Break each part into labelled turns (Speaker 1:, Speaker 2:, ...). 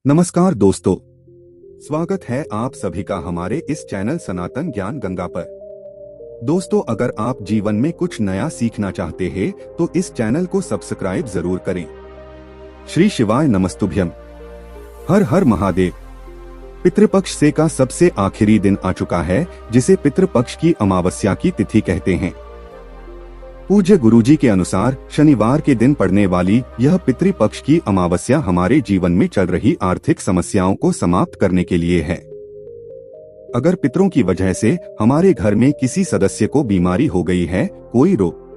Speaker 1: नमस्कार दोस्तों, स्वागत है आप सभी का हमारे इस चैनल सनातन ज्ञान गंगा पर। दोस्तों, अगर आप जीवन में कुछ नया सीखना चाहते हैं तो इस चैनल को सब्सक्राइब जरूर करें। श्री शिवाय नमस्तुभ्यम। हर हर महादेव। पितृपक्ष से का सबसे आखिरी दिन आ चुका है, जिसे पितृपक्ष की अमावस्या की तिथि कहते हैं। पूज्य गुरुजी के अनुसार शनिवार के दिन पड़ने वाली यह पितृपक्ष की अमावस्या हमारे जीवन में चल रही आर्थिक समस्याओं को समाप्त करने के लिए है। अगर पितरों की वजह से हमारे घर में किसी सदस्य को बीमारी हो गई है, कोई रोग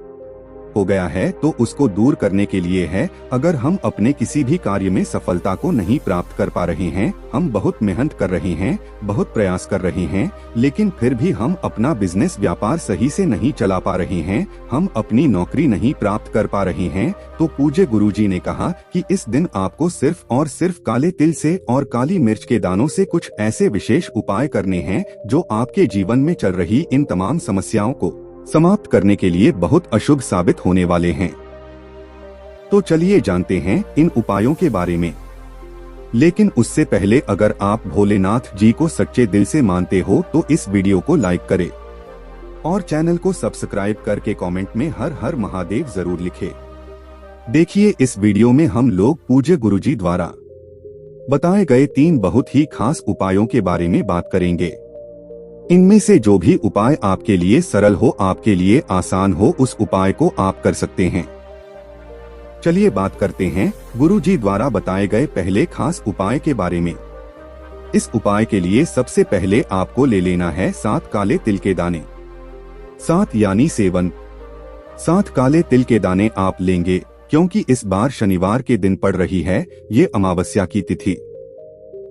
Speaker 1: हो गया है, तो उसको दूर करने के लिए है। अगर हम अपने किसी भी कार्य में सफलता को नहीं प्राप्त कर पा रहे हैं, हम बहुत मेहनत कर रहे हैं, बहुत प्रयास कर रहे हैं, लेकिन फिर भी हम अपना बिजनेस व्यापार सही से नहीं चला पा रहे हैं, हम अपनी नौकरी नहीं प्राप्त कर पा रहे हैं, तो पूज्य गुरुजी ने कहा कि इस दिन आपको सिर्फ और सिर्फ काले तिल से और काली मिर्च के दानों से कुछ ऐसे विशेष उपाय करने हैं जो आपके जीवन में चल रही इन तमाम समस्याओं को समाप्त करने के लिए बहुत अशुभ साबित होने वाले हैं। तो चलिए जानते हैं इन उपायों के बारे में। लेकिन उससे पहले अगर आप भोलेनाथ जी को सच्चे दिल से मानते हो तो इस वीडियो को लाइक करें और चैनल को सब्सक्राइब करके कमेंट में हर हर महादेव जरूर लिखें। देखिए, इस वीडियो में हम लोग पूज्य गुरुजी द्वारा बताए गए 3 बहुत ही खास उपायों के बारे में बात करेंगे। इनमें से जो भी उपाय आपके लिए सरल हो, आपके लिए आसान हो, उस उपाय को आप कर सकते हैं। चलिए बात करते हैं गुरुजी द्वारा बताए गए पहले खास उपाय के बारे में। इस उपाय के लिए सबसे पहले आपको ले लेना है 7 काले तिल के दाने। 7 यानी 7। 7 काले तिल के दाने आप लेंगे क्योंकि इस बार शनिवार के दिन पड़ रही है ये अमावस्या की तिथि।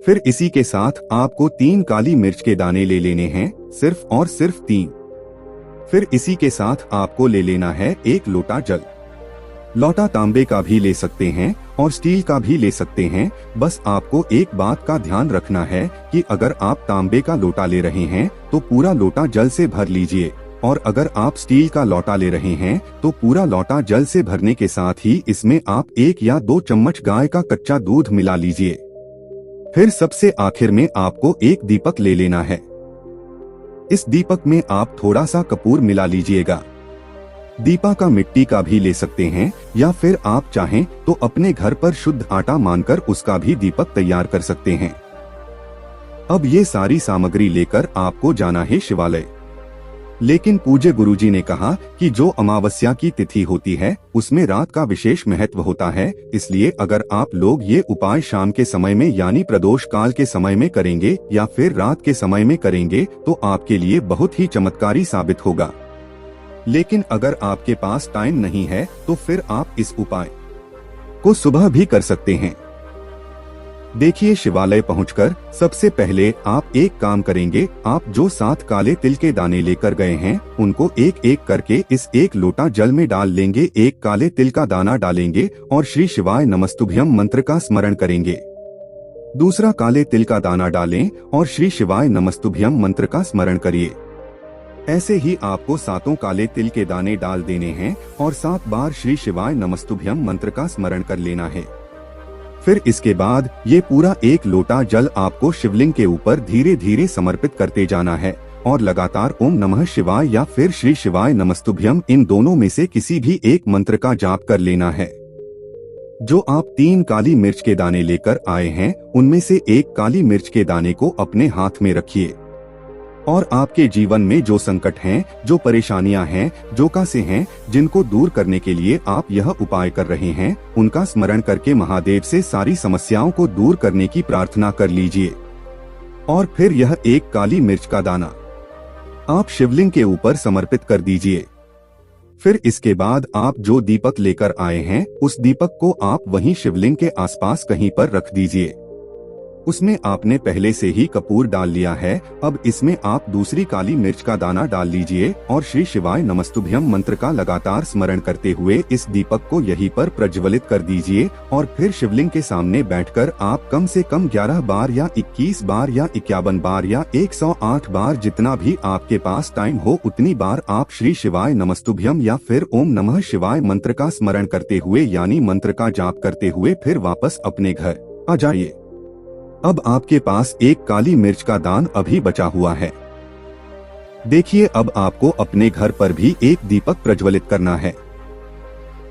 Speaker 1: फिर इसी के साथ आपको 3 काली मिर्च के दाने ले लेने हैं, सिर्फ और सिर्फ 3। फिर इसी के साथ आपको ले लेना है 1 लोटा जल। लोटा तांबे का भी ले सकते हैं और स्टील का भी ले सकते हैं। बस आपको एक बात का ध्यान रखना है कि अगर आप तांबे का लोटा ले रहे हैं तो पूरा लोटा जल से भर लीजिए, और अगर आप स्टील का लोटा ले रहे हैं तो पूरा लोटा जल से भरने के साथ ही इसमें आप 1 या 2 चम्मच गाय का कच्चा दूध मिला लीजिए। फिर सबसे आखिर में आपको एक दीपक ले लेना है। इस दीपक में आप थोड़ा सा कपूर मिला लीजिएगा। दीपक का मिट्टी का भी ले सकते हैं, या फिर आप चाहें तो अपने घर पर शुद्ध आटा मानकर उसका भी दीपक तैयार कर सकते हैं। अब ये सारी सामग्री लेकर आपको जाना है शिवालय। लेकिन पूज्य गुरुजी ने कहा कि जो अमावस्या की तिथि होती है उसमें रात का विशेष महत्व होता है, इसलिए अगर आप लोग ये उपाय शाम के समय में यानी प्रदोष काल के समय में करेंगे या फिर रात के समय में करेंगे तो आपके लिए बहुत ही चमत्कारी साबित होगा। लेकिन अगर आपके पास टाइम नहीं है तो फिर आप इस उपाय को सुबह भी कर सकते हैं। देखिए, शिवालय पहुंचकर सबसे पहले आप एक काम करेंगे। आप जो 7 काले तिल के दाने लेकर गए हैं उनको एक एक करके इस 1 लोटा जल में डाल लेंगे। 1 काले तिल का दाना डालेंगे और श्री शिवाय नमस्तुभ्यम मंत्र का स्मरण करेंगे। दूसरा काले तिल का दाना डालें और श्री शिवाय नमस्तुभ्यम मंत्र का स्मरण करिए। ऐसे ही आपको 7 काले तिल के दाने डाल देने हैं और 7 बार श्री शिवाय नमस्तुभ्यम मंत्र का स्मरण कर लेना है। फिर इसके बाद ये पूरा 1 लोटा जल आपको शिवलिंग के ऊपर धीरे धीरे समर्पित करते जाना है और लगातार ओम नमः शिवाय या फिर श्री शिवाय नमस्तुभ्यम, इन दोनों में से किसी भी एक मंत्र का जाप कर लेना है। जो आप 3 काली मिर्च के दाने लेकर आए हैं उनमें से 1 काली मिर्च के दाने को अपने हाथ में रखिए और आपके जीवन में जो संकट हैं, जो परेशानियां हैं, जो कासे हैं, जिनको दूर करने के लिए आप यह उपाय कर रहे हैं, उनका स्मरण करके महादेव से सारी समस्याओं को दूर करने की प्रार्थना कर लीजिए। और फिर यह 1 काली मिर्च का दाना आप शिवलिंग के ऊपर समर्पित कर दीजिए। फिर इसके बाद आप जो दीपक लेकर आए हैं उस दीपक को आप वहीं शिवलिंग के आसपास कहीं पर रख दीजिए। उसमें आपने पहले से ही कपूर डाल लिया है। अब इसमें आप दूसरी काली मिर्च का दाना डाल लीजिए और श्री शिवाय नमस्तुभ्यम मंत्र का लगातार स्मरण करते हुए इस दीपक को यहीं पर प्रज्वलित कर दीजिए। और फिर शिवलिंग के सामने बैठकर आप कम से कम 11 बार या 21 बार या 51 बार या 108 बार, जितना भी आपके पास टाइम हो उतनी बार आप श्री शिवाय नमस्तुभ्यम या फिर ओम नमः शिवाय मंत्र का स्मरण करते हुए यानी मंत्र का जाप करते हुए फिर वापस अपने घर आ जाइए। अब आपके पास एक काली मिर्च का दान अभी बचा हुआ है। देखिए, अब आपको अपने घर पर भी एक दीपक प्रज्वलित करना है।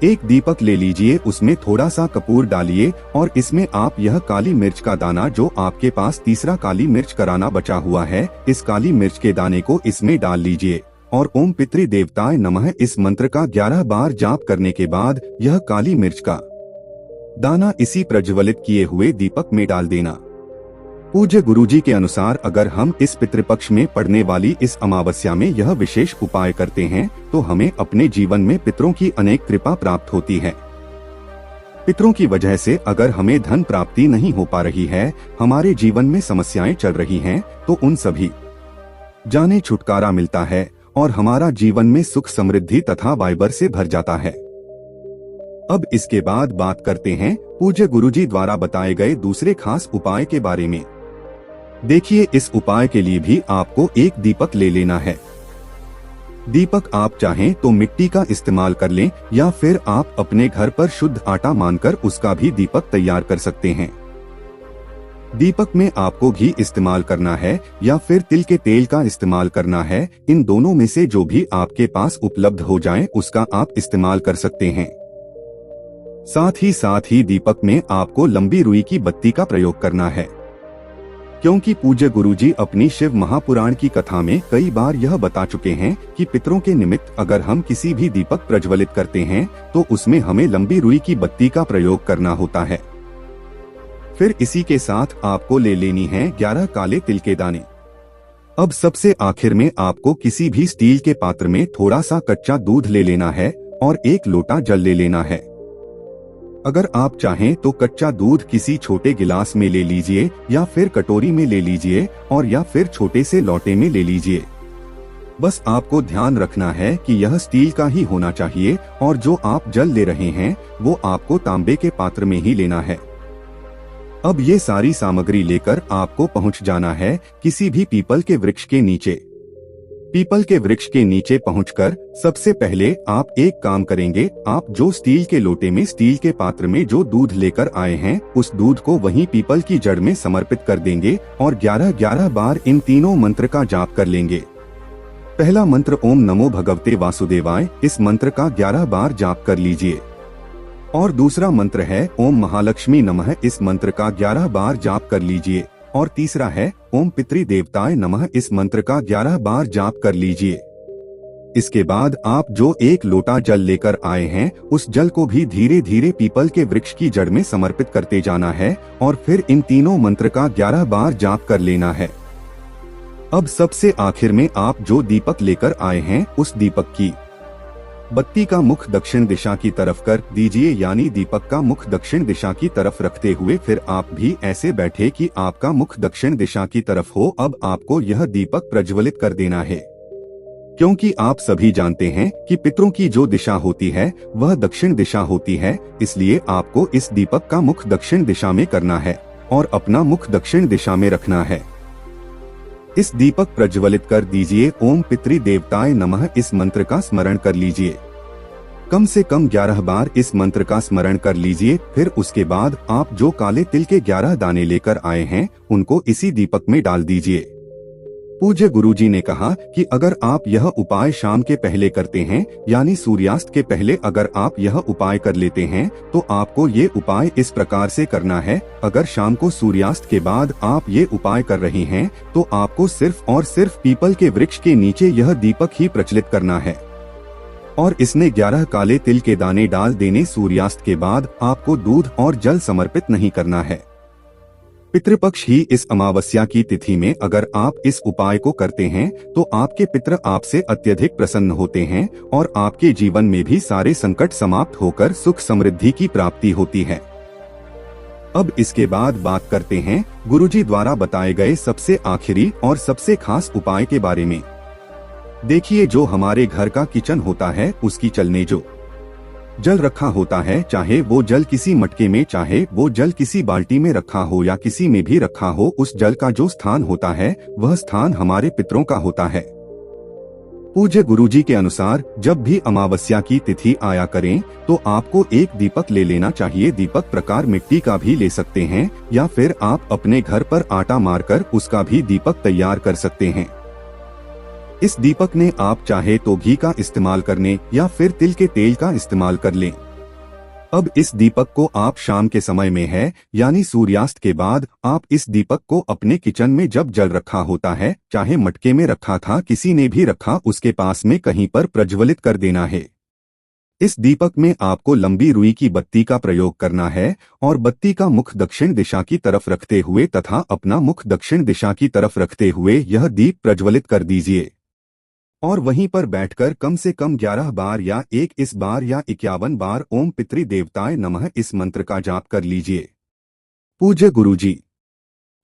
Speaker 1: एक दीपक ले लीजिए, उसमें थोड़ा सा कपूर डालिए और इसमें आप यह काली मिर्च का दाना जो आपके पास तीसरा काली मिर्च कराना बचा हुआ है, इस काली मिर्च के दाने को इसमें डाल लीजिए और ओम पितृ देवताय नमः इस मंत्र का 11 बार जाप करने के बाद यह काली मिर्च का दाना इसी प्रज्वलित किए हुए दीपक में डाल देना। पूज्य गुरुजी के अनुसार अगर हम इस पितृपक्ष में पड़ने वाली इस अमावस्या में यह विशेष उपाय करते हैं तो हमें अपने जीवन में पितरों की अनेक कृपा प्राप्त होती है। पितरों की वजह से अगर हमें धन प्राप्ति नहीं हो पा रही है, हमारे जीवन में समस्याएं चल रही हैं, तो उन सभी जाने छुटकारा मिलता है और हमारा जीवन में सुख समृद्धि तथा वाइबर से भर जाता है। अब इसके बाद बात करते हैं पूज्य गुरुजी द्वारा बताए गए दूसरे खास उपाय के बारे में। देखिए, इस उपाय के लिए भी आपको एक दीपक ले लेना है। दीपक आप चाहें तो मिट्टी का इस्तेमाल कर लें या फिर आप अपने घर पर शुद्ध आटा मानकर उसका भी दीपक तैयार कर सकते हैं। दीपक में आपको घी इस्तेमाल करना है या फिर तिल के तेल का इस्तेमाल करना है। इन दोनों में से जो भी आपके पास उपलब्ध हो जाए उसका आप इस्तेमाल कर सकते हैं। साथ ही दीपक में आपको लंबी रुई की बत्ती का प्रयोग करना है, क्योंकि पूज्य गुरुजी अपनी शिव महापुराण की कथा में कई बार यह बता चुके हैं कि पितरों के निमित्त अगर हम किसी भी दीपक प्रज्वलित करते हैं तो उसमें हमें लंबी रुई की बत्ती का प्रयोग करना होता है। फिर इसी के साथ आपको ले लेनी है 11 काले तिल के दाने। अब सबसे आखिर में आपको किसी भी स्टील के पात्र में थोड़ा सा कच्चा दूध ले लेना है और 1 लोटा जल ले लेना है। अगर आप चाहें तो कच्चा दूध किसी छोटे गिलास में ले लीजिए या फिर कटोरी में ले लीजिए और या फिर छोटे से लोटे में ले लीजिए। बस आपको ध्यान रखना है कि यह स्टील का ही होना चाहिए और जो आप जल ले रहे हैं वो आपको तांबे के पात्र में ही लेना है। अब ये सारी सामग्री लेकर आपको पहुंच जाना है किसी भी पीपल के वृक्ष के नीचे। पीपल के वृक्ष के नीचे पहुंचकर सबसे पहले आप एक काम करेंगे, आप जो स्टील के लोटे में स्टील के पात्र में जो दूध लेकर आए हैं उस दूध को वहीं पीपल की जड़ में समर्पित कर देंगे और 11-11 बार इन तीनों मंत्र का जाप कर लेंगे। पहला मंत्र ओम नमो भगवते वासुदेवाय, इस मंत्र का 11 बार जाप कर लीजिए। और दूसरा मंत्र है ओम महालक्ष्मी नमः, इस मंत्र का 11 बार जाप कर लीजिए। और तीसरा है ओम पितृ देवताय नमः, इस मंत्र का 11 बार जाप कर लीजिए। इसके बाद आप जो 1 लोटा जल लेकर आए हैं उस जल को भी धीरे धीरे पीपल के वृक्ष की जड़ में समर्पित करते जाना है और फिर इन तीनों मंत्र का 11 बार जाप कर लेना है। अब सबसे आखिर में आप जो दीपक लेकर आए हैं उस दीपक की बत्ती का मुख दक्षिण दिशा की तरफ कर दीजिए, यानी दीपक का मुख दक्षिण दिशा की तरफ रखते हुए फिर आप भी ऐसे बैठे कि आपका मुख दक्षिण दिशा की तरफ हो। अब आपको यह दीपक प्रज्वलित कर देना है, क्योंकि आप सभी जानते हैं कि पितरों की जो दिशा होती है वह दक्षिण दिशा होती है, इसलिए आपको इस दीपक का मुख दक्षिण दिशा में करना है और अपना मुख दक्षिण दिशा में रखना है। इस दीपक प्रज्वलित कर दीजिए। ओम पितृ देवताय नमः, इस मंत्र का स्मरण कर लीजिए। कम से कम 11 बार इस मंत्र का स्मरण कर लीजिए। फिर उसके बाद आप जो काले तिल के 11 दाने लेकर आए हैं उनको इसी दीपक में डाल दीजिए। पूज्य गुरुजी ने कहा कि अगर आप यह उपाय शाम के पहले करते हैं, यानी सूर्यास्त के पहले अगर आप यह उपाय कर लेते हैं तो आपको ये उपाय इस प्रकार से करना है। अगर शाम को सूर्यास्त के बाद आप ये उपाय कर रहे हैं तो आपको सिर्फ और सिर्फ पीपल के वृक्ष के नीचे यह दीपक ही प्रज्वलित करना है और इसमें 11 काले तिल के दाने डाल देने। सूर्यास्त के बाद आपको दूध और जल समर्पित नहीं करना है। पितृपक्ष ही इस अमावस्या की तिथि में अगर आप इस उपाय को करते हैं तो आपके पितृ आपसे अत्यधिक प्रसन्न होते हैं और आपके जीवन में भी सारे संकट समाप्त होकर सुख समृद्धि की प्राप्ति होती है। अब इसके बाद बात करते हैं गुरुजी द्वारा बताए गए सबसे आखिरी और सबसे खास उपाय के बारे में। देखिए, जो हमारे घर का किचन होता है उसकी चलने जो जल रखा होता है, चाहे वो जल किसी मटके में, चाहे वो जल किसी बाल्टी में रखा हो या किसी में भी रखा हो, उस जल का जो स्थान होता है वह स्थान हमारे पितरों का होता है। पूज्य गुरुजी के अनुसार जब भी अमावस्या की तिथि आया करें तो आपको एक दीपक ले लेना चाहिए। दीपक प्रकार मिट्टी का भी ले सकते हैं या फिर आप अपने घर पर आटा मारकर उसका भी दीपक तैयार कर सकते हैं। इस दीपक ने आप चाहे तो घी का इस्तेमाल करने या फिर तिल के तेल का इस्तेमाल कर लें। अब इस दीपक को आप शाम के समय में है यानी सूर्यास्त के बाद आप इस दीपक को अपने किचन में जब जल रखा होता है, चाहे मटके में रखा था, किसी ने भी रखा, उसके पास में कहीं पर प्रज्वलित कर देना है। इस दीपक में आपको लंबी रुई की बत्ती का प्रयोग करना है और बत्ती का मुख दक्षिण दिशा की तरफ रखते हुए तथा अपना मुख दक्षिण दिशा की तरफ रखते हुए यह दीप प्रज्वलित कर दीजिए और वहीं पर बैठकर कम से कम 11 बार या 21 बार या 51 बार ओम पितृ देवताय नमः इस मंत्र का जाप कर लीजिए। पूज्य गुरुजी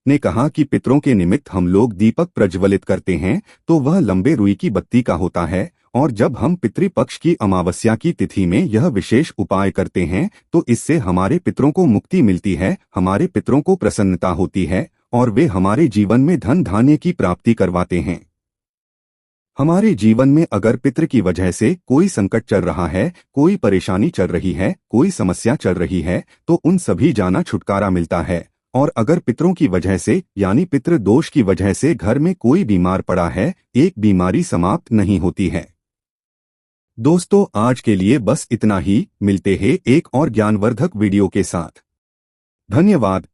Speaker 1: ने कहा कि पितरों के निमित्त हम लोग दीपक प्रज्वलित करते हैं तो वह लंबे रुई की बत्ती का होता है और जब हम पितृपक्ष की अमावस्या की तिथि में यह विशेष उपाय करते हैं तो इससे हमारे पितरों को मुक्ति मिलती है, हमारे पितरों को प्रसन्नता होती है और वे हमारे जीवन में धन धान्य की प्राप्ति करवाते हैं। हमारे जीवन में अगर पितृ की वजह से कोई संकट चल रहा है, कोई परेशानी चल रही है, कोई समस्या चल रही है तो उन सभी जाना छुटकारा मिलता है। और अगर पितरों की वजह से यानी पितृ दोष की वजह से घर में कोई बीमार पड़ा है, एक बीमारी समाप्त नहीं होती है। दोस्तों आज के लिए बस इतना ही, मिलते हैं एक और ज्ञानवर्धक वीडियो के साथ। धन्यवाद।